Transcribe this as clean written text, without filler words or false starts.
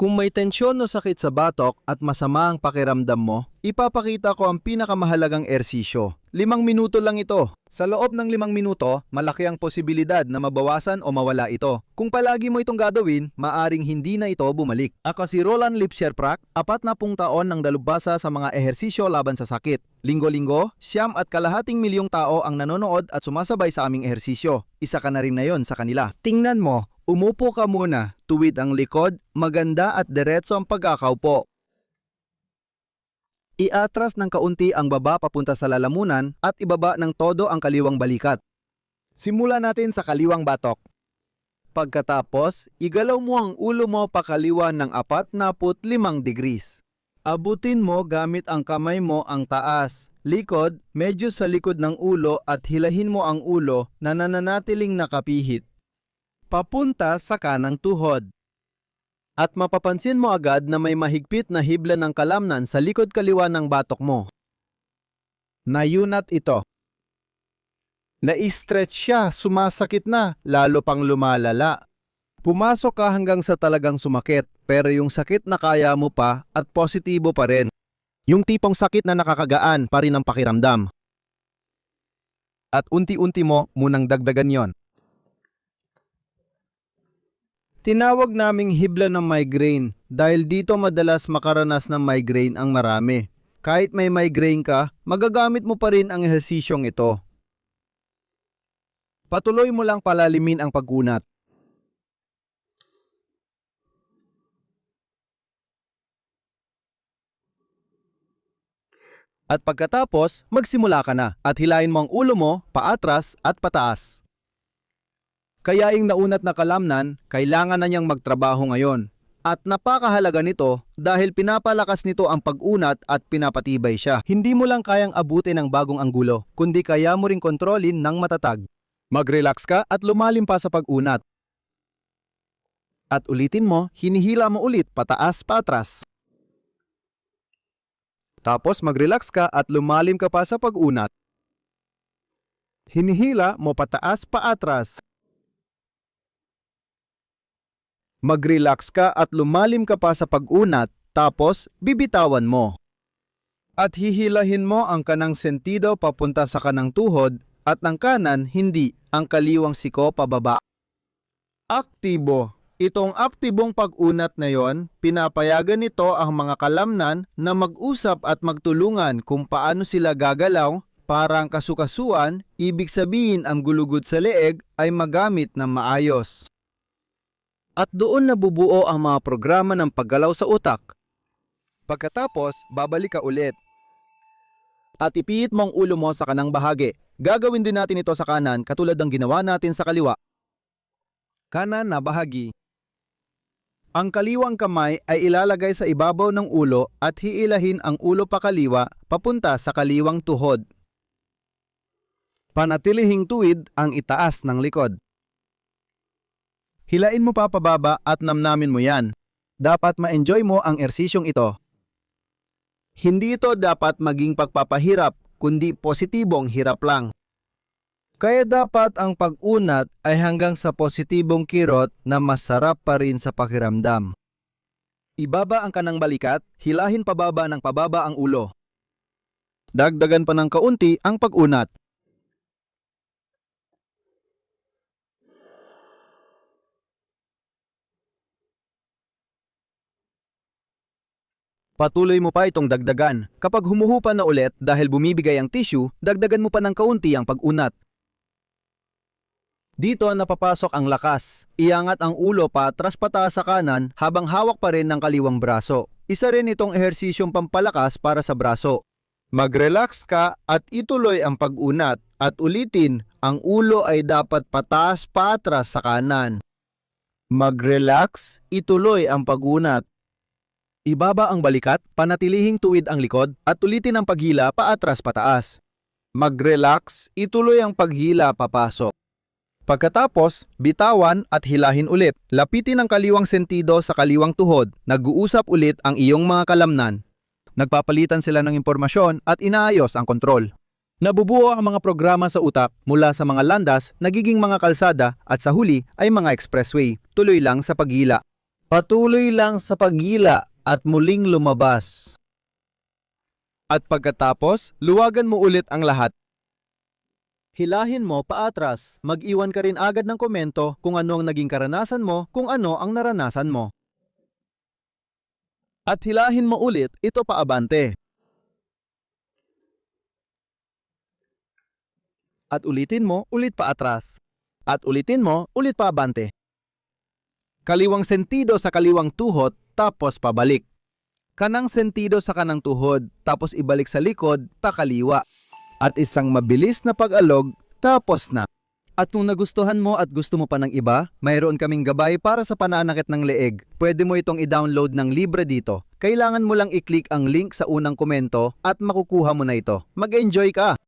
Kung may tensyon o sakit sa batok at masama ang pakiramdam mo, ipapakita ko ang pinakamahalagang ersisyo. 5 minuto lang ito. Sa loob ng 5 minuto, malaki ang posibilidad na mabawasan o mawala ito. Kung palagi mo itong gagawin, maaring hindi na ito bumalik. Ako si Roland Lipscherprak, 40 taon ng dalubhasa sa mga ehersisyo laban sa sakit. Linggo-linggo, 9.5 milyong tao ang nanonood at sumasabay sa aming ehersisyo. Isa ka na rin na yon sa kanila. Tingnan mo, umupo ka muna, tuwid ang likod, maganda at diretso ang pagkakaupo. Iatras ng kaunti ang baba papunta sa lalamunan at ibaba ng todo ang kaliwang balikat. Simulan natin sa kaliwang batok. Pagkatapos, igalaw mo ang ulo mo pakaliwa ng 45 degrees. Abutin mo gamit ang kamay mo ang taas, likod, medyo sa likod ng ulo at hilahin mo ang ulo na nananatiling nakapihit papunta sa kanang tuhod. At mapapansin mo agad na may mahigpit na hibla ng kalamnan sa likod kaliwa ng batok mo. Nayunat ito. Na-stretch siya, sumasakit na, lalo pang lumalala. Pumasok ka hanggang sa talagang sumakit, pero yung sakit na kaya mo pa at positibo pa rin. Yung tipong sakit na nakakagaan pa rin ang pakiramdam. At unti-unti mo munang dagdagan yon. Tinawag naming hibla ng migraine dahil dito madalas makaranas ng migraine ang marami. Kahit may migraine ka, magagamit mo pa rin ang ehersisyong ito. Patuloy mo lang palalimin ang pag-unat. At pagkatapos, magsimula ka na at hilahin mo ang ulo mo paatras at pataas. Kaya yung naunat na kalamnan, kailangan na niyang magtrabaho ngayon. At napakahalaga nito dahil pinapalakas nito ang pag-unat at pinapatibay siya. Hindi mo lang kayang abutin ang bagong anggulo, kundi kaya mo ring kontrolin ng matatag. Mag-relax ka at lumalim pa sa pag-unat. At ulitin mo, hinihila mo ulit pataas patras. Tapos mag-relax ka at lumalim ka pa sa pag-unat. Hinihila mo pataas paatras. Mag-relax ka at lumalim ka pa sa pag-unat, tapos bibitawan mo. At hihilahin mo ang kanang sentido papunta sa kanang tuhod at ng kanan hindi, ang kaliwang siko pababa. Aktibo. Itong aktibong pag-unat na yon, pinapayagan nito ang mga kalamnan na mag-usap at magtulungan kung paano sila gagalaw. Parang kasukasuan, ibig sabihin ang gulugod sa leeg ay magamit ng maayos. At doon nabubuo ang mga programa ng paggalaw sa utak. Pagkatapos, babalik ka ulit. At ipiit mo ang ulo mo sa kanang bahagi. Gagawin din natin ito sa kanan katulad ng ginawa natin sa kaliwa. Kanan na bahagi. Ang kaliwang kamay ay ilalagay sa ibabaw ng ulo at hiilahin ang ulo pakaliwa papunta sa kaliwang tuhod. Panatilihing tuwid ang itaas ng likod. Hilain mo pa pababa at namnamin mo yan. Dapat ma-enjoy mo ang ersisyong ito. Hindi ito dapat maging pagpapahirap, kundi positibong hirap lang. Kaya dapat ang pag-unat ay hanggang sa positibong kirot na masarap pa rin sa pakiramdam. Ibaba ang kanang balikat, hilahin pababa ng pababa ang ulo. Dagdagan pa ng kaunti ang pag-unat. Patuloy mo pa itong dagdagan. Kapag humuhupa na ulit dahil bumibigay ang tissue, dagdagan mo pa ng kaunti ang pag-unat. Dito napapasok ang lakas. Iangat ang ulo patras pataas sa kanan habang hawak pa rin ng kaliwang braso. Isa rin itong ehersisyong pampalakas para sa braso. Mag-relax ka at ituloy ang pag-unat at ulitin, ang ulo ay dapat pataas patras sa kanan. Mag-relax, ituloy ang pag-unat. Ibaba ang balikat, panatilihing tuwid ang likod at ulitin ang paghila paatras pataas. Mag-relax, ituloy ang paghila papasok. Pagkatapos, bitawan at hilahin ulit. Lapitin ang kaliwang sentido sa kaliwang tuhod. Nag-uusap ulit ang iyong mga kalamnan. Nagpapalitan sila ng impormasyon at inaayos ang kontrol. Nabubuo ang mga programa sa utak mula sa mga landas, nagiging mga kalsada at sa huli ay mga expressway. Tuloy lang sa paghila. Patuloy lang sa paghila at muling lumabas. At pagkatapos, luwagan mo ulit ang lahat. Hilahin mo paatras. Mag-iwan ka rin agad ng komento kung ano ang naging karanasan mo, kung ano ang naranasan mo. At hilahin mo ulit ito paabante. At ulitin mo ulit paatras. At ulitin mo ulit paabante. Kaliwang sentido sa kaliwang tuhod, tapos pabalik. Kanang sentido sa kanang tuhod, tapos ibalik sa likod, pakaliwa. At isang mabilis na pag-alog, tapos na. At kung nagustuhan mo at gusto mo pa ng iba, mayroon kaming gabay para sa pananakit ng leeg. Pwede mo itong i-download ng libre dito. Kailangan mo lang i-click ang link sa unang komento at makukuha mo na ito. Mag-enjoy ka!